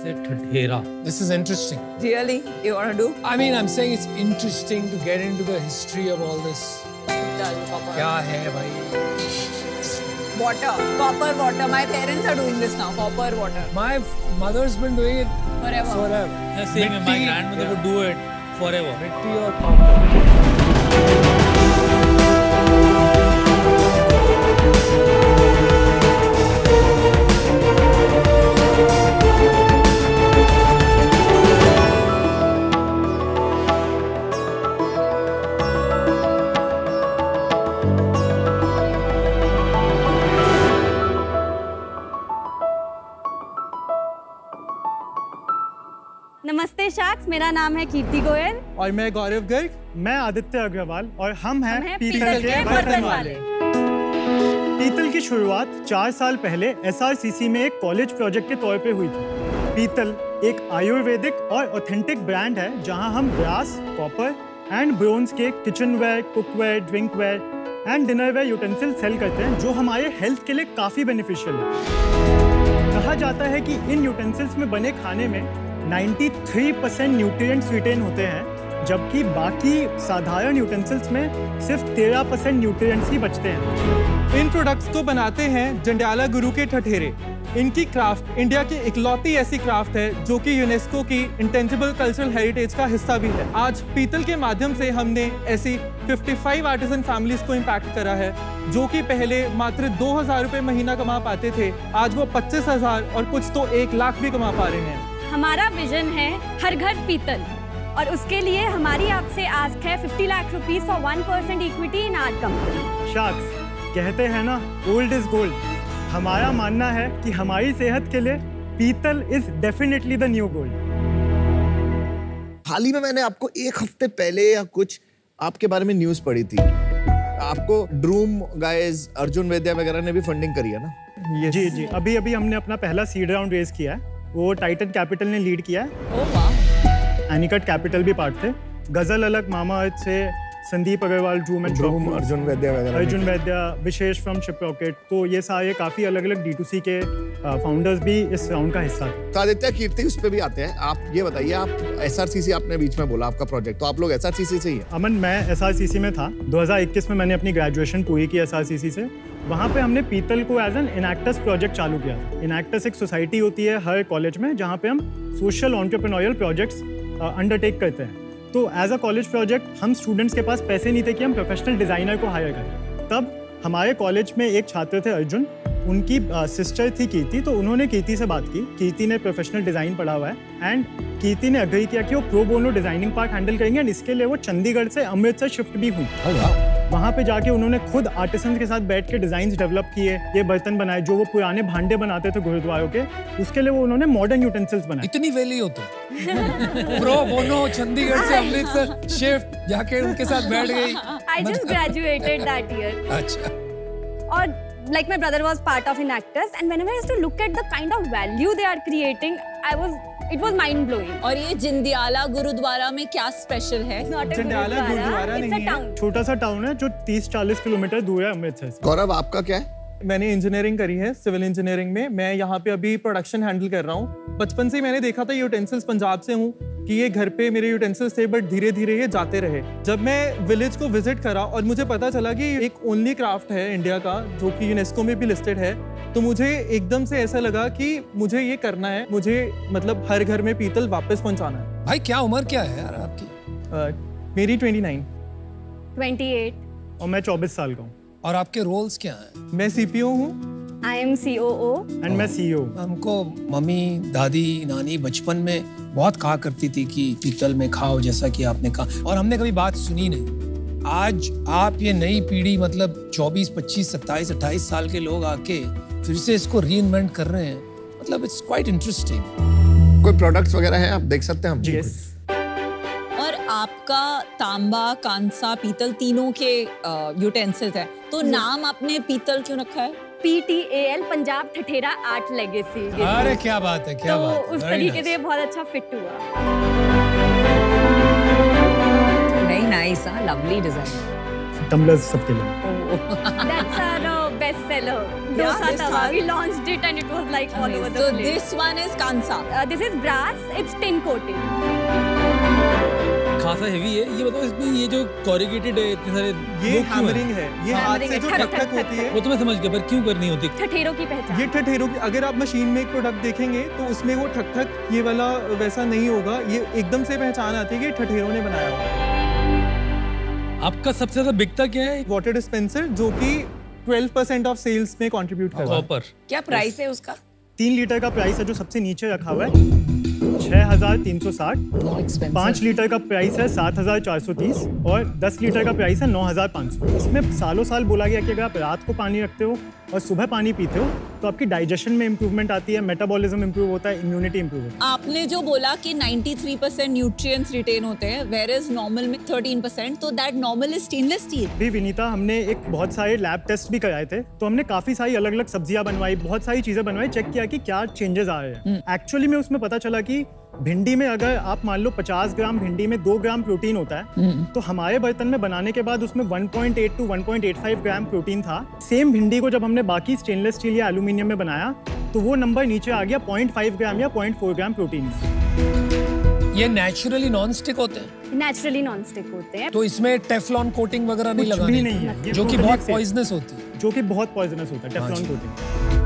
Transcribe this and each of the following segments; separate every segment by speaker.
Speaker 1: से ठठेरा।
Speaker 2: This is interesting.
Speaker 3: Really? You want to do?
Speaker 2: I mean, I'm saying it's interesting to get into the history of all this. क्या है भाई?
Speaker 3: Water, copper water. My parents are doing this now. Copper water.
Speaker 2: My mother's been doing it forever.
Speaker 1: Same, my grandmother would do it forever.
Speaker 2: मिट्टी और copper.
Speaker 4: नमस्ते sacks, मेरा नाम है कीर्ति गोयल
Speaker 5: और मैं गौरव गर्ग। मैं आदित्य अग्रवाल और हम हैं पीतल के बर्तन वाले। पीतल की शुरुआत 4 साल पहले SRCC में एक कॉलेज प्रोजेक्ट के तौर पे हुई थी। पीतल एक आयुर्वेदिक और ऑथेंटिक ब्रांड है जहां हम ब्रास, कॉपर एंड ब्रोंज के kitchenware, cookware, drinkware and dinnerware utensil sell करते हैं जो हमारे हेल्थ के लिए काफ़ी बेनिफिशियल है। कहा जाता है कि इन यूटेंसिल्स में बने खाने में 93% न्यूट्रिएंट्स रिटेन होते हैं, जबकि बाकी साधारण यूटेंसिल्स में सिर्फ 13% न्यूट्रिएंट्स ही बचते हैं। इन प्रोडक्ट्स को बनाते हैं जंडियाला गुरु के ठठेरे। इनकी क्राफ्ट इंडिया की इकलौती ऐसी क्राफ्ट है जो कि यूनेस्को की इंटेंजिबल कल्चरल हेरिटेज का हिस्सा भी है। आज पीतल के माध्यम से हमने ऐसी 55 आर्टिसन फैमिलीज को इम्पैक्ट करा है जो कि पहले मात्र 2000 रुपए महीना कमा पाते थे, आज वो 25,000 और कुछ तो 1 लाख भी कमा पा रहे हैं।
Speaker 4: हमारा विजन है हर घर पीतल और उसके लिए हमारी आपसे आस्क है 50 lakh rupees for 1% equity in our company.
Speaker 5: Sharks, कहते हैं ना ओल्ड इज गोल्ड। हमारा मानना है कि हमारी सेहत के लिए peetal is definitely the new gold.
Speaker 6: हाल ही में मैंने आपको 1 हफ्ते पहले या कुछ आपके बारे में न्यूज़ पढ़ी थी। आपको ड्रूम गाइज, अर्जुन वैद्या वगैरह ने भी फंडिंग करी है ना?
Speaker 5: जी, अभी हमने अपना पहला सीड राउंड रेज किया है। वो टाइटन कैपिटल ने लीड किया है।
Speaker 3: Oh wow.
Speaker 5: एनिकट कैपिटल भी पार्ट थे। गजल अलग, मामा अर्थ से संदीप अग्रवाल, ड्रूम,
Speaker 6: अर्जुन वैद्या वगैरह,
Speaker 5: विशेष फ्रॉम शिपरॉकेट। तो ये सारे काफी अलग अलग D2C के फाउंडर्स भी इस राउंड का हिस्सा थे।
Speaker 6: तो आदित्य, कीर्ति उस पे भी आते हैं। आप ये बताइए, आप SRCC आपने बीच में बोला आपका प्रोजेक्ट, तो आप लोग SRCC से ही है?
Speaker 5: अमन, मैं SRCC में था। 2021 में मैंने अपनी ग्रेजुएशन पूरी की SRCC से। वहाँ पे हमने पीतल को एज एन इनएक्टस प्रोजेक्ट चालू किया। इनएक्टस एक सोसाइटी होती है हर कॉलेज में जहाँ पे हम सोशल एंटरप्रेन्योरियल प्रोजेक्ट्स अंडरटेक करते हैं। तो एज अ कॉलेज प्रोजेक्ट हम स्टूडेंट्स के पास पैसे नहीं थे कि हम प्रोफेशनल डिज़ाइनर को हायर करें। तब हमारे कॉलेज में एक छात्र थे अर्जुन, उनकी सिस्टर थी कीर्ति, तो उन्होंने कीर्ति से बात की। कीर्ति ने प्रोफेशनल डिज़ाइन पढ़ा हुआ है एंड कीर्ति ने अग्री किया कि वो pro bono designing part handle करेंगे एंड इसके लिए वो चंडीगढ़ से अमृतसर शिफ्ट भी हुई। वहाँ पे जाके उन्होंने खुद आर्टिसंस के साथ बैठ के डिज़ाइंस डेवलप किए। ये बर्तन बनाए जो वो पुराने भांडे बनाते थे गुरुद्वारों के, उसके लिए वो उन्होंने मॉडर्न यूटेंसिल्स बनाए।
Speaker 2: इतनी वैली हो तो प्रो बोनो चंडीगढ़ से अमृतसर शिफ्ट जाके उनके साथ बैठ गई।
Speaker 4: I just graduated that year.
Speaker 2: अच्छा।
Speaker 4: और like my brother was part of Enactus and whenever I used to look at the kind of value they are creating, it was mind blowing.
Speaker 3: और ये जंडियाला गुरुद्वारा में क्या स्पेशल है?
Speaker 5: जंडियाला गुरुद्वारा नहीं है, छोटा सा टाउन है जो 30-40 किलोमीटर दूर है अमृतसर से।
Speaker 6: गौरव, आपका क्या है?
Speaker 5: मैंने इंजीनियरिंग करी है, सिविल इंजीनियरिंग में। मैं यहाँ पे अभी प्रोडक्शन हैंडल कर रहा हूँ। बचपन से ही मैंने देखा था यूटेंसिल्स, पंजाब से हूँ, कि ये घर पे मेरे यूटेंसिल्स थे, बट धीरे धीरे ये जाते रहे। जब मैं विलेज को विजिट करा और मुझे पता चला कि एक ओनली क्राफ्ट है इंडिया का जो कि यूनेस्को में भी लिस्टेड है, तो मुझे एकदम से ऐसा लगा कि मुझे ये करना है। मुझे मतलब हर घर में पीतल वापस पहुँचाना है।
Speaker 2: भाई क्या उम्र क्या है यार आपकी?
Speaker 5: मेरी 29।
Speaker 4: 28।
Speaker 5: और मैं 24 साल का हूँ।
Speaker 2: और आपके रोल्स क्या हैं?
Speaker 5: मैं CPO हूँ।
Speaker 4: I am COO
Speaker 5: एंड मैं CEO।
Speaker 2: हमको मम्मी, दादी, नानी बचपन में बहुत कहा करती थी कि पीतल में खाओ, जैसा कि आपने कहा, और हमने कभी बात सुनी नहीं। आज आप ये नई पीढ़ी, मतलब 24, 25, 27, 28 साल के लोग आके फिर से इसको रीइन्वेंट कर रहे हैं, मतलब इट्स क्वाइट इंटरेस्टिंग।
Speaker 6: कोई प्रोडक्ट्स वगैरह हैं आप देख सकते हैं हम?
Speaker 5: यस।
Speaker 3: और आपका तांबा, कांसा, पीतल तीनों के यूटेंसिल्स है, तो नाम आपने पीतल क्यों रखा है?
Speaker 4: PTAL, Punjab Thathera art legacy.
Speaker 2: अरे क्या बात है, क्या
Speaker 4: तो
Speaker 2: बात है।
Speaker 4: उस तरीके से बहुत अच्छा फिट हुआ।
Speaker 3: नहीं, नाइस, लवली डिजाइन।
Speaker 5: टम्बलर्स सबके लिए।
Speaker 4: That's our best seller. Dosa tawa. We launched it and it was like all over the
Speaker 3: So
Speaker 4: place.
Speaker 3: this one is Kansa.
Speaker 4: This is brass. It's tin coated.
Speaker 1: खासा heavy है। ये बताओ इसमें ये जो corrugated है इतने सारे,
Speaker 5: ये
Speaker 1: वो क्यों है?
Speaker 5: हैमरिंग है, ये हाथ
Speaker 4: Hammering
Speaker 5: से
Speaker 4: है,
Speaker 5: जो
Speaker 4: ठक,
Speaker 5: ठक
Speaker 4: ठक,
Speaker 5: ठक होती है,
Speaker 1: वो तो मैं समझ गया, पर क्यों करनी होती?
Speaker 4: ठठेरों की पहचान।
Speaker 5: ये ठठेरों की, अगर आप मशीन में एक प्रोडक्ट देखेंगे तो उसमें वो ठक ठक ये वाला वैसा नहीं होगा, ये एकदम से पहचान आती है कि ठठेरों ने बनाया हुआ।
Speaker 1: आपका सबसे ज्यादा बिकता क्या है?
Speaker 5: वाटर डिस्पेंसर जो कि 12% ऑफ सेल्स में कंट्रीब्यूट कर रहा है।
Speaker 1: कॉपर।
Speaker 3: क्या प्राइस है उसका?
Speaker 5: 3 लीटर का प्राइस है जो सबसे नीचे रखा हुआ है 6,360। 5 लीटर का प्राइस है 7,430 और 10 लीटर का प्राइस है 9,500। इसमें सालों साल बोला गया कि अगर आप रात को पानी रखते हो और सुबह पानी पीते हो तो आपकी डाइजेशन में इंप्रूवमेंट आती है, मेटाबॉलिज्म इंप्रूव होता है, इम्यूनिटी इंप्रूव होती है।
Speaker 3: आपने जो बोला कि 93% न्यूट्रिएंट्स रिटेन होते हैं, वेयर इज नॉर्मल में 13%, तो that normal is stainless steel.
Speaker 5: भी विनीता, हमने एक बहुत सारे लैब टेस्ट भी कराए थे, तो हमने काफी सारी अलग अलग सब्जियां बनवाई, बहुत सारी चीजें बनवाई, चेक किया कि क्या चेंजेस आ रहे हैं। एक्चुअली में उसमें पता चला कि भिंडी में अगर आप मान लो 50 ग्राम भिंडी में 2 ग्राम प्रोटीन होता है, तो हमारे बर्तन में बनाने के बाद उसमें 1.8 to 1.85 ग्राम प्रोटीन था। सेम भिंडी को जब हमने बाकी स्टेनलेस स्टील या एल्यूमिनियम में बनाया तो वो नंबर नीचे आ गया 0.5 ग्राम या 0.4 ग्राम प्रोटीन।
Speaker 2: ये नेचुरली नॉन स्टिक होते हैं,
Speaker 4: नेचुरली नॉन स्टिक होते हैं।
Speaker 2: तो इसमें टेफलॉन कोटिंग वगैरह नहीं
Speaker 5: कुछ
Speaker 2: लगानी,
Speaker 5: भी नहीं है, ये
Speaker 2: जो कि
Speaker 5: totally
Speaker 2: बहुत
Speaker 5: safe।
Speaker 2: पॉइजनस होती है।
Speaker 5: जो कि बहुत पॉइजनस होता है टेफलॉन कोटिंग।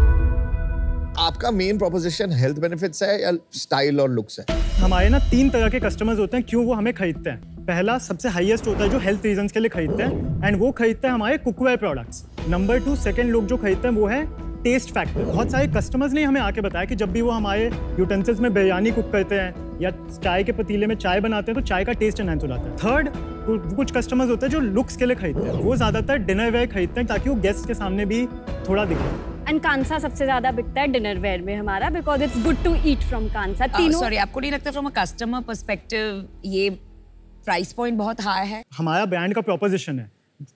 Speaker 6: आपका मेन प्रोपोजिशन हेल्थ बेनिफिट्स है या स्टाइल और लुक्स है?
Speaker 5: हमारे ना 3 तरह के कस्टमर्स होते हैं, क्यों वो हमें खरीदते हैं। पहला सबसे हाईएस्ट होता है जो हेल्थ रीजंस के लिए खरीदते हैं, एंड वो खरीदते हैं हमारे कुकवेयर प्रोडक्ट्स। नंबर 2 सेकंड लोग जो खरीदते हैं वो है टेस्ट फैक्टर। बहुत सारे कस्टमर्स ने हमें आके बताया कि जब भी वो हमारे यूटेंसिल्स में बिरयानी कुक करते हैं या चाय के पतीले में चाय बनाते हैं तो चाय का टेस्ट एनहांस हो जाता है। थर्ड, कुछ कस्टमर्स होते हैं जो लुक्स के लिए खरीदते हैं, वो ज्यादातर डिनर वेयर खरीदते हैं ताकि वो गेस्ट के सामने भी थोड़ा दिखे।
Speaker 4: एंड कांसा सबसे ज्यादा बिकता है डिनर वेयर में हमारा, because it's good to eat from कांसा। तीनों
Speaker 3: सॉरी, आपको नहीं लगता फ्रॉम अ कस्टमर पर्सपेक्टिव ये प्राइस पॉइंट बहुत हाई है?
Speaker 5: हमारा ब्रांड का प्रोपोजिशन है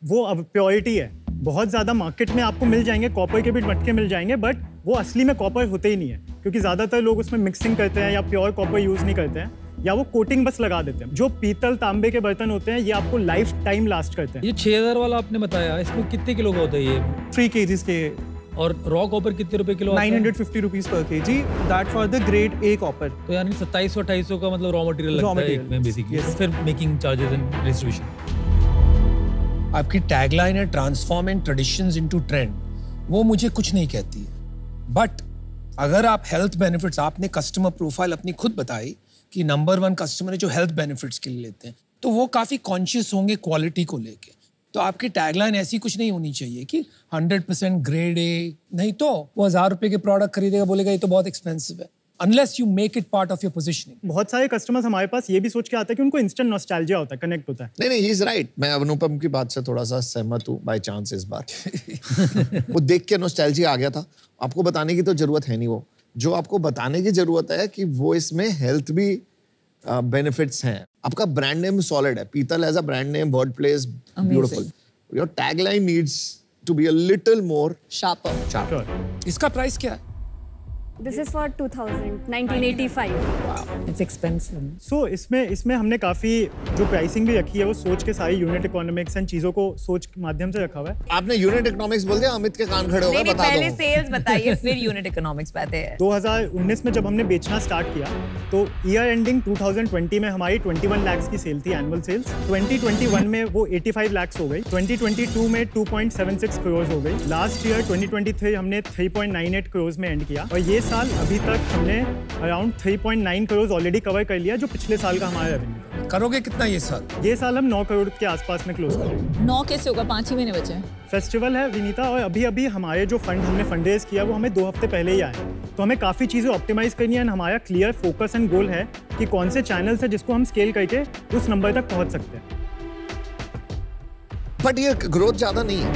Speaker 5: वो अब प्योरिटी है। बहुत ज़्यादा मार्केट में आपको मिल जाएंगे कॉपर के भी मटके मिल जाएंगे, बट वो असली में कॉपर होते ही नहीं है, क्योंकि ज़्यादातर लोग उसमें मिक्सिंग करते हैं या प्योर कॉपर यूज़ नहीं करते हैं, या वो कोटिंग बस लगा देते हैं। जो पीतल तांबे के बर्तन होते हैं ये आपको लाइफ टाइम लास्ट करते हैं।
Speaker 1: ये 6000 वाला आपने बताया, इसमें कितने किलो का होता है ये?
Speaker 5: 3 kgs के
Speaker 1: और रॉ कॉपर कितने रुपए किलो आता है?
Speaker 5: 950 rupees per kg, that for the grade A copper.
Speaker 1: तो यानी 2700-2800 का मतलब रॉ मटेरियल लगता है एक में बेसिकली, फिर मेकिंग चार्जेस एंड डिस्ट्रीब्यूशन।
Speaker 2: आपकी टैगलाइन है ट्रांसफॉर्मिंग ट्रेडिशंस इनटू ट्रेंड, वो मुझे कुछ नहीं कहती है, बट अगर आप हेल्थ बेनिफिट्स, आपने कस्टमर प्रोफाइल अपनी खुद बताई कि नंबर 1 कस्टमर है जो हेल्थ बेनिफिट्स के लिए लेते हैं, तो वो काफी कॉन्शियस होंगे क्वालिटी को लेके। तो आपकी टैगलाइन ऐसी कुछ नहीं होनी चाहिए कि 100% ग्रेड ए, नहीं तो वो 1000 रुपए के प्रोडक्ट खरीदेगा, बोलेगा ये तो बहुत एक्सपेंसिव है, unless you make it part of your positioning।
Speaker 5: बहुत सारे कस्टमर्स हमारे पास ये भी सोच के आते हैं कि उनको इंस्टेंट नॉस्टैल्जिया होता है, कनेक्ट होता है।
Speaker 6: नहीं, ही इज राइट। मैं अनुपम की बात से थोड़ा सा सहमत हूँ बाय चांस इस बार। वो देख के नॉस्टैल्जिया आ गया था, आपको बताने की तो जरूरत है नहीं। वो जो आपको बताने की जरूरत है कि वो इसमें हेल्थ भी बेनिफिट्स हैं। आपका ब्रांड नेम सॉलिड है, Peetal as a brand name, word place beautiful. Your tagline needs to be a little more
Speaker 3: sharper.
Speaker 2: इसका प्राइस क्या है?
Speaker 4: This is for 1985।
Speaker 3: It's expensive.
Speaker 5: So इसमें हमने काफी जो प्राइसिंग भी रखी है वो सोच के सारी यूनिट इकोनॉमिक्स एंड चीजों को सोच के माध्यम से रखा हुआ है।
Speaker 6: आपने यूनिट इकोनॉमिक्स बोल दिया, अमित के कान खड़े हो गए, बता दो।
Speaker 3: पहले सेल्स बताइए फिर यूनिट इकोनॉमिक्स पे आते हैं।
Speaker 5: 2019 में जब हमने बेचना स्टार्ट किया तो ईयर एंडिंग 2020 में हमारी 21 लाख की सेल थी, एनुअल सेल्स। 2021 में वो 85 लाख हो गई, 2022 में 2.76 करोड़ हो गई, लास्ट ईयर 2023 हमने 3.98 करोड़ में एंड किया, और ये साल अभी तक हमने अराउंड 3.9 करोड़ ऑलरेडी कवर कर लिया, जो पिछले साल का हमारा रेवेन्यू।
Speaker 2: करोगे कितना ये साल?
Speaker 5: ये साल हम 9 करोड़ के आसपास में क्लोज करेंगे।
Speaker 3: 9 कैसे होगा? 5 ही महीने बचे हैं।
Speaker 5: फेस्टिवल है विनीता, और अभी हमारे जो फंड हमने फंड रेज किया वो हमें 2 हफ्ते पहले ही आए, तो हमें काफ़ी चीज़ें ऑप्टिमाइज करनी है। हमारा क्लियर फोकस एंड गोल है कि कौन से चैनल्स है जिसको हम स्केल करके उस नंबर तक पहुंच सकते हैं।
Speaker 6: बट ये ग्रोथ ज्यादा नहीं है,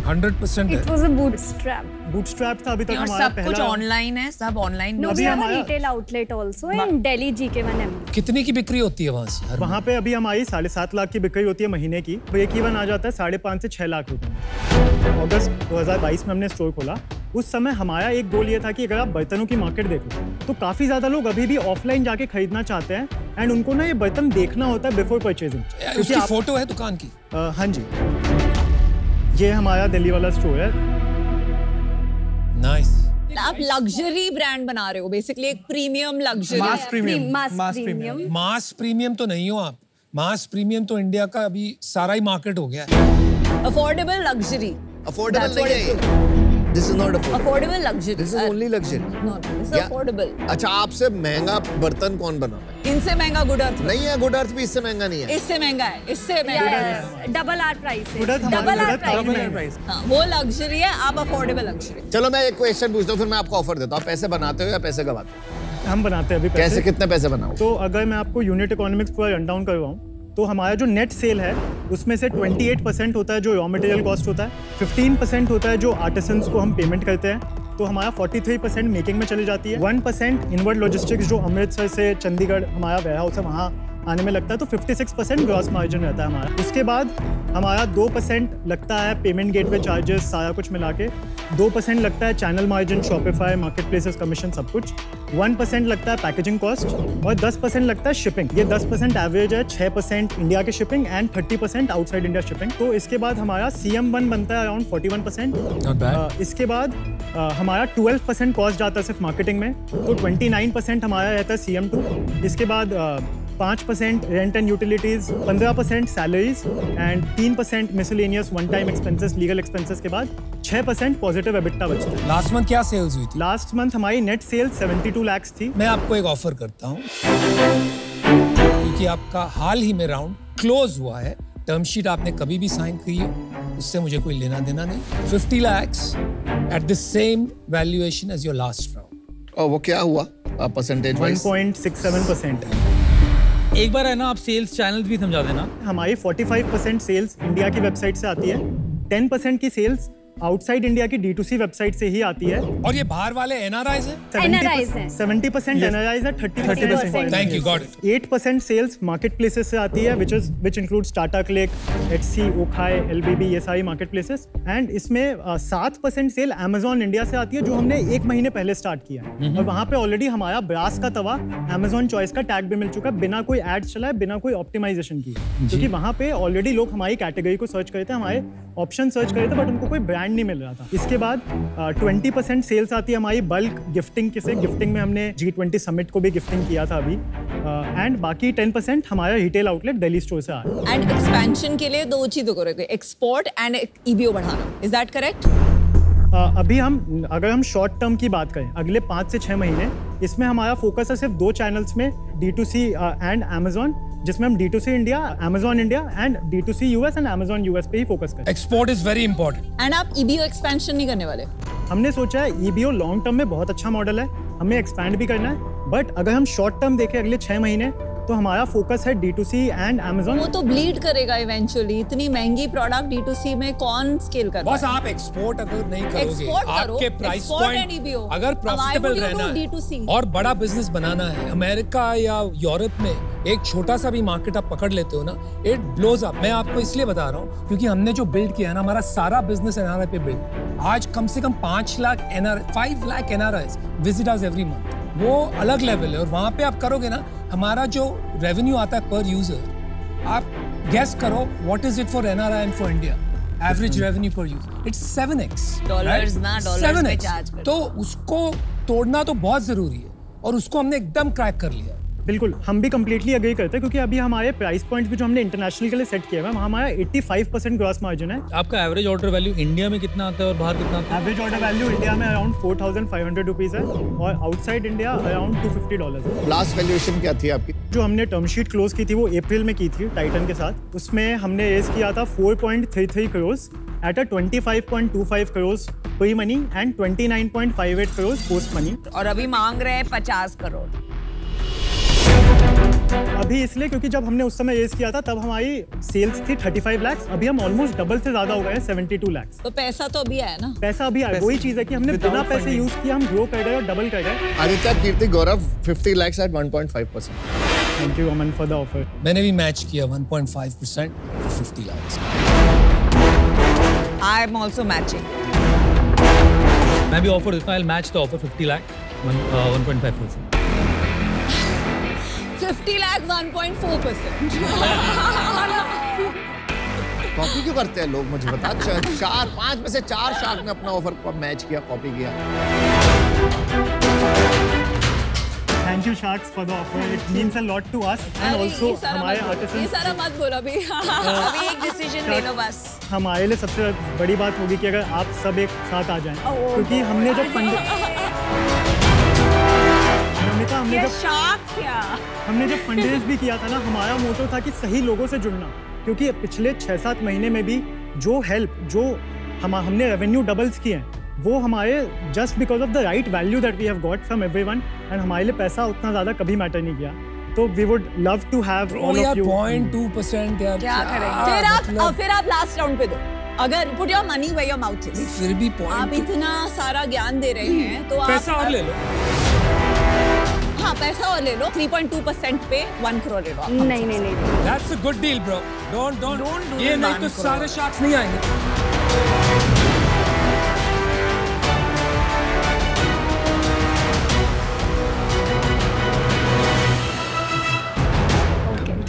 Speaker 2: 100% है।
Speaker 4: It was a bootstrap.
Speaker 5: Bootstrap था अभी तक
Speaker 3: और
Speaker 5: हमारा
Speaker 3: सब
Speaker 5: पहला।
Speaker 3: कुछ ऑनलाइन है, सब ऑनलाइन।
Speaker 4: नो,
Speaker 5: अभी
Speaker 4: वी हैव अ
Speaker 5: हमारा-
Speaker 4: retail outlet also in Delhi GK1M।
Speaker 2: कितने की बिक्री होती है वहां से हर
Speaker 5: वहाँ पे अभी हमारी 7.5 लाख की बिक्री होती है महीने की, ब्रेक इवन आ जाता है 5.5 से 6 लाख रुपए में। अगस्त 2022 में हमने स्टोर खोला। उस समय हमारा एक गोल ये था कि अगर आप बर्तनों की मार्केट देखो तो काफ़ी ज़्यादा लोग अभी भी ऑफलाइन जाके खरीदना चाहते हैं, एंड उनको ना ये बर्तन देखना होता है बिफोर परचेजिंग।
Speaker 2: महीने? उसकी फोटो है दुकान की?
Speaker 5: हाँ जी, ये हमारा दिल्ली वाला स्टोर है।
Speaker 3: आप लग्जरी ब्रांड बना रहे हो, बेसिकली एक प्रीमियम लग्जरी।
Speaker 5: मास प्रीमियम।
Speaker 2: मास प्रीमियम तो नहीं हो आप। मास प्रीमियम तो इंडिया का अभी सारा ही मार्केट हो गया है।
Speaker 3: Affordable luxury.
Speaker 6: अफोर्डेबल नहीं है। This is not affordable.
Speaker 3: Affordable luxury.
Speaker 6: This is only luxury.
Speaker 3: No, this is affordable.
Speaker 6: अच्छा, आपसे महंगा बर्तन कौन बना रहा है?
Speaker 3: इनसे महंगा गुड अर्थ
Speaker 6: नहीं है। गुड अर्थ भी इससे महंगा नहीं है।
Speaker 3: इससे महंगा है, इससे महंगा है।
Speaker 4: डबल आर प्राइस है।
Speaker 5: Double R price.
Speaker 3: हाँ, वो लग्जरी है, आप अफोर्डेबल लग्जरी।
Speaker 6: चलो मैं एक क्वेश्चन पूछता हूँ, फिर मैं आपको ऑफर देता हूँ। आप पैसे बनाते हो या पैसे गवाते हो?
Speaker 5: हम बनाते हैं अभी पैसे।
Speaker 6: कैसे, कितने पैसे बनाओ?
Speaker 5: तो अगर मैं आपको यूनिट इकोनॉमिक्स पूरा रन डाउन करवाऊँ तो हमारा जो नेट सेल है उसमें से 28% होता है जो रॉ मटेरियल कॉस्ट होता है, 15% होता है जो आर्टिसंस को हम पेमेंट करते हैं, तो हमारा 43% मेकिंग में चली जाती है, 1% इनवर्ड लॉजिस्टिक्स जो अमृतसर से चंडीगढ़ हमारा वेयरहाउस है वहाँ आने में लगता है, तो 56% ग्रॉस मार्जिन रहता है हमारा। उसके बाद हमारा 2% लगता है पेमेंट गेटवे चार्जेस सारा कुछ मिला के, 2% लगता है channel margin, Shopify, market places commission सब कुछ, 1% लगता है पैकेजिंग कॉस्ट और 10% लगता है शिपिंग। ये 10% एवरेज है, 6% इंडिया के shipping and 30% outside India shipping. तो इसके बाद हमारा CM1 बनता है अराउंड 41%। इसके बाद हमारा 12% कॉस्ट जाता है सिर्फ मार्केटिंग में, तो 29% हमारा रहता है CM2। इसके बाद 5% rent and utilities, 15% salaries and 3% miscellaneous one time expenses, legal expenses के बाद 6% पॉजिटिव एबिटा बचता है।
Speaker 2: लास्ट मंथ क्या सेल्स हुई थी?
Speaker 5: लास्ट मंथ हमारी नेट सेल्स 72 लाख थी।
Speaker 2: मैं आपको एक ऑफर करता हूँ, क्योंकि आपका हाल ही में राउंड क्लोज हुआ है, टर्म शीट आपने कभी भी साइन की हो, उससे मुझे कोई लेना देना नहीं। 50 lakhs at the same valuation as your last round.
Speaker 6: और वो क्या हुआ परसेंटेज वाइज?
Speaker 5: 1.67%।
Speaker 1: एक बार है ना, आप सेल्स चैनल्स भी समझा देना।
Speaker 5: हमारी 45% सेल्स इंडिया की वेबसाइट से आती है, 10% की सेल्स आउटसाइड इंडिया की D2C वेबसाइट से ही आती है।
Speaker 2: और ये बाहर वाले NRIs हैं?
Speaker 5: 70% NRIs है, 30%
Speaker 2: thank you, got it.
Speaker 5: 8% sales market places से आती है, which includes Tata Cliq, Etsy, Okhai, LBB, ये सारी मार्केट प्लेसेस। एंड इसमें 7% सेल अमेजॉन इंडिया से आती है, जो हमने 1 महीने पहले स्टार्ट किया है। और वहाँ पे ऑलरेडी हमारा ब्रास का तवा अमेजॉन चॉइस का टैग भी मिल चुका है, बिना कोई एड्स चलाए, बिना कोई ऑप्टिमाइजेशन किए, क्योंकि वहाँ पे ऑलरेडी लोग हमारी कैटेगरी को सर्च करते हैं, हमारे ऑप्शन सर्च करे थे, बट उनको कोई ब्रांड नहीं मिल रहा था। इसके बाद 20% सेल्स आती है हमारी बल्क गिफ्टिंग से। गिफ्टिंग में हमने G20 समिट को भी गिफ्टिंग किया था अभी। एंड बाकी 10% हमारा रिटेल आउटलेट दिल्ली स्टोर से आ रहा है।
Speaker 3: एंड एक्सपेंशन के लिए 2 चीजों करोगे, एक्सपोर्ट एंड EBO बढ़ाना। Is that correct?
Speaker 5: अभी अगर हम शॉर्ट टर्म की बात करें, अगले 5 से 6 महीने, इसमें हमारा फोकस है सिर्फ 2 चैनल्स में, D2C एंड Amazon, जिसमें हम D2C India, Amazon India and D2C US and Amazon US पे ही फोकस करें।
Speaker 2: Export is very important.
Speaker 3: And आप EBO एक्सपेंशन नहीं करने वाले?
Speaker 5: हमने सोचा है EBO लॉन्ग टर्म में बहुत अच्छा मॉडल है, हमें एक्सपैंड भी करना है, बट अगर हम शॉर्ट टर्म देखें अगले 6 महीने, तो हमारा फोकस है D2C एंड Amazon।
Speaker 3: वो तो ब्लीड करेगा इवेंचुअली, इतनी महंगी प्रोडक्ट D2C में कौन स्केल कर
Speaker 2: बस आप एक्सपोर्ट अगर नहीं करोगे, आपके प्राइस पॉइंट अगर प्रॉफिटेबल रहना है और बड़ा बिजनेस बनाना है, अमेरिका या यूरोप में एक छोटा सा भी मार्केट आप पकड़ लेते हो ना, इट ब्लोज अप। मैं आपको इसलिए बता रहा हूँ क्योंकि हमने जो बिल्ड किया है ना, हमारा सारा बिजनेस NRI पे बिल्ड। आज कम से कम 5 lakh NRIs visit us every month. वो अलग लेवल है, और वहां पे आप करोगे ना, हमारा जो रेवेन्यू आता है पर यूजर, आप गेस करो what is it for NRI and for India, average revenue पर यूजर, इट्स 7x
Speaker 3: डॉलर्स ना, डॉलर्स में चार्ज कर।
Speaker 2: तो उसको तोड़ना तो बहुत जरूरी है, और उसको हमने एकदम क्रैक कर लिया।
Speaker 5: बिल्कुल, हम भी कंप्लीटली एग्री करते हैं, क्योंकि अभी हमारे प्राइस पॉइंट्स भी जो हमने इंटरनेशनल के लिए सेट किया है, हमारा 85% ग्रॉस मार्जिन है।
Speaker 1: आपका एवरेज ऑर्डर वैल्यू इंडिया में कितना आता है और बाहर कितना आता है?
Speaker 5: एवरेज ऑर्डर वैल्यू इंडिया में अराउंड 4,500 रुपीज है, और आउटसाइड इंडिया अराउंड $250 है।
Speaker 6: लास्ट वैल्यूएशन क्या थी आपकी?
Speaker 5: जो हमने टर्म शीट क्लोज की थी वो अप्रैल में की थी टाइटन के साथ। उसमें हमने रेज किया था 4.33 crore at a 25.25 crore pre money and 29.58 crore post money.
Speaker 3: और अभी मांग रहे हैं 50 करोड़।
Speaker 5: अभी इसलिए क्योंकि जब हमने उस समय रेज किया था तब हमारी सेल्स थी 35 लाख, अभी हम ऑलमोस्ट डबल से ज्यादा हो गए हैं, 72 लाख।
Speaker 3: तो पैसा तो अभी आया ना?
Speaker 5: पैसा अभी आया, वही चीज है कि हमने बिना पैसे यूज किया, हम ग्रो कर रहे हैं और डबल कर रहे हैं।
Speaker 6: आदित्य, कीर्ति, गौरव, 50 lakhs at 1.5%।
Speaker 5: Thank you Aman for the offer.
Speaker 2: मैंने भी मैच किया 1.5% for 50 lakhs।
Speaker 3: I am also matching।
Speaker 1: मैं भी ऑफर देता हूँ, I'll match the offer 50 lakh 1.5%।
Speaker 3: 50 lakh 1.4%।
Speaker 6: Copy क्यों करते हैं लोग, मुझे बता। 4-5 में से 4 शार्क ने अपना ऑफर को मैच किया, कॉपी किया।
Speaker 5: Thank you Sharks for the offer. It means a lot to us and also हमारे आर्टिस्ट।
Speaker 3: ये सारा मत बोलो अभी। अभी एक डिसीजन ले लो बस।
Speaker 5: हमारे लिए सबसे बड़ी बात होगी कि अगर आप सब एक साथ आ जाएं, क्योंकि हमने जब हमने जब फंडरेज भी किया था ना, हमारा मोटो था कि सही लोगों से जुड़ना, क्योंकि पिछले 6-7 महीने में भी जो हमने रेवेन्यू डबल्स किए हैं, वो हमारे just because of the right value that we have got from everyone, and हमारे लिए पैसा उतना ज्यादा कभी मैटर नहीं किया। तो we would love to have all of you.
Speaker 2: 0.2% यार
Speaker 3: क्या करेंगे? फिर आप लास्ट राउंड पे दो। अगर put your money where your mouth is.
Speaker 2: फिर भी
Speaker 3: आप इतना सारा ज्ञान दे रहे हैं तो
Speaker 1: पैसा और ले लो।
Speaker 3: हाँ, पैसा और ले लो। 3.2% पे 1 करोड़ ले लो।
Speaker 4: नहीं।
Speaker 1: That's a good deal, bro. Don't. ये नहीं तो सारे शार्क्स नहीं आएंगे।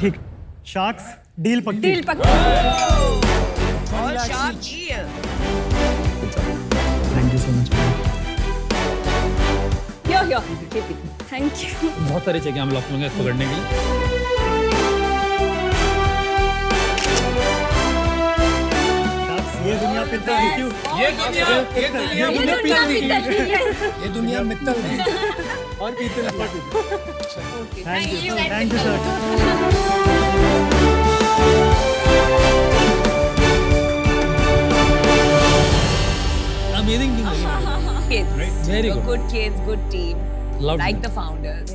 Speaker 5: ठीक, शार्क्स डील पक्की।
Speaker 4: डील पक्की।
Speaker 3: और shark deal.
Speaker 5: Thank you so much.
Speaker 3: Yo
Speaker 4: thank you.
Speaker 1: बहुत सारे चेक हम लॉक लूंगे इसको करने के लिए।
Speaker 5: ये दुनिया पे
Speaker 2: ये दुनिया मित्तल है
Speaker 5: और पीतल। Thank you sir.
Speaker 1: Amazing thing.
Speaker 3: kids.
Speaker 1: Very good.
Speaker 3: Good kids, good team.
Speaker 1: Loved
Speaker 3: Like
Speaker 1: it.
Speaker 3: the founders.